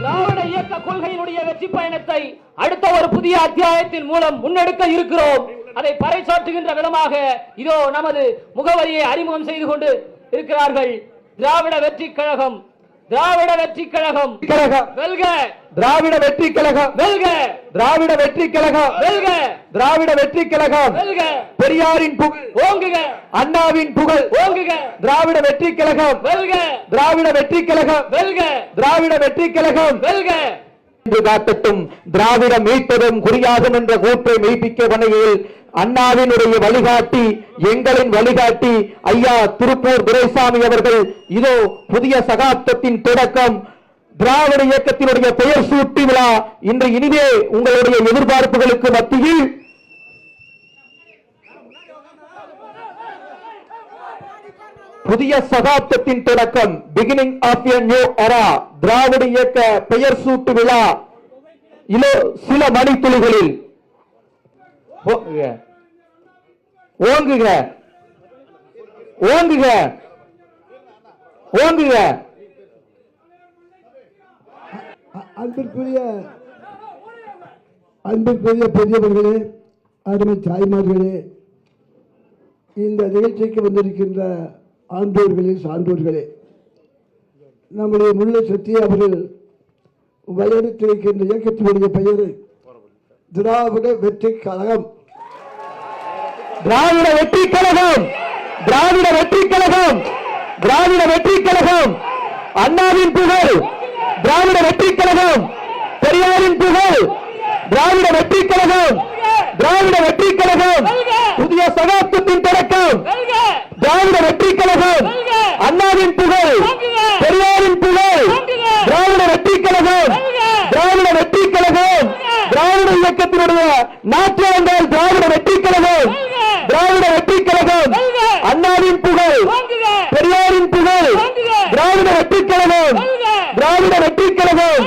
திராவிட இயக்க கொள்கையினுடைய வெற்றி பயணத்தை அடுத்த ஒரு புதிய அத்தியாயத்தின் மூலம் முன்னெடுக்க இருக்கிறோம். அதை பறைசாற்றுகின்ற விதமாக இதோ நமது முகவரியை அறிமுகம் செய்து கொண்டு இருக்கிறார்கள். திராவிட வெற்றி கழகம், திராவிட வெற்றி கழகம் வெல்க, திராவிட வெற்றி கழகம் வெல்க, திராவிட வெற்றி கழகம் வெல்க, திராவிட வெற்றி கழகம் வெல்க, பெரியாரின் புகழ் ஓங்குக, அண்ணாவின் புகழ் ஓங்குக, திராவிட வெற்றி கழகம் வெல்க, திராவிட வெற்றி கழகம் வெல்க, திராவிட வெற்றி கழகம் வெல்க. காட்டட்டும். திராவிட மீட்பதும் குறியாகும் என்ற கூற்றை மெய்ப்பிக்க வகையில் அண்ணாவினுடைய வழிகாட்டி, எங்களின் வழிகாட்டி ஐயா திருப்பூர் துரைசாமி அவர்கள் இதோ புதிய சகாப்தத்தின் தொடக்கம் திராவிட இயக்கத்தினுடைய பெயர் சூட்டி விழா இன்று இனிமே உங்களுடைய எதிர்பார்ப்புகளுக்கு மத்தியில் புதிய சகாப்தத்தின் தொடக்கம், beginning of a new era, திராவிட இயக்க பெயர் சூட்டு விழா சில மணித்துளிகளில் ஓங்குக, ஓங்குக, ஓங்குக. அன்பிற்குரிய பெரியவர்களே, அருமை தாய்மார்களே, இந்த நிகழ்ச்சிக்கு வந்திருக்கின்ற ஆண்டோர்களே, சான்றோர்களே, நம்முடைய முல்லை சத்திய அவர்கள் வலியுறுத்தியிருக்கின்ற இயக்கத்தினுடைய பெயர் திராவிட வெற்றி கழகம். திராவிட வெற்றி கழகம், திராவிட வெற்றி கழகம், திராவிட வெற்றி கழகம், அண்ணாவின் புகழ், திராவிட வெற்றி கழகம், பெரியாரின் புகழ், திராவிட வெற்றி கழகம், திராவிட வெற்றி கழகம், புதிய சகாப்தத்தின் தொடக்கம், திராவிட வெற்றி கழகம், அண்ணாவின் புகழ், பெரியாரின் புகழ், திராவிட வெற்றி கழகம், திராவிட வெற்றி கழகம், திராவிட இயக்கத்தினுடைய நாற்றாங்கால் திராவிட வெற்றி கழகம், திராவிட வெற்றி கழகம், அண்ணாவின் புகழ், பெரியாரின் புகழ், திராவிட வெற்றி கழகம், திராவிட வெற்றி கழகம்,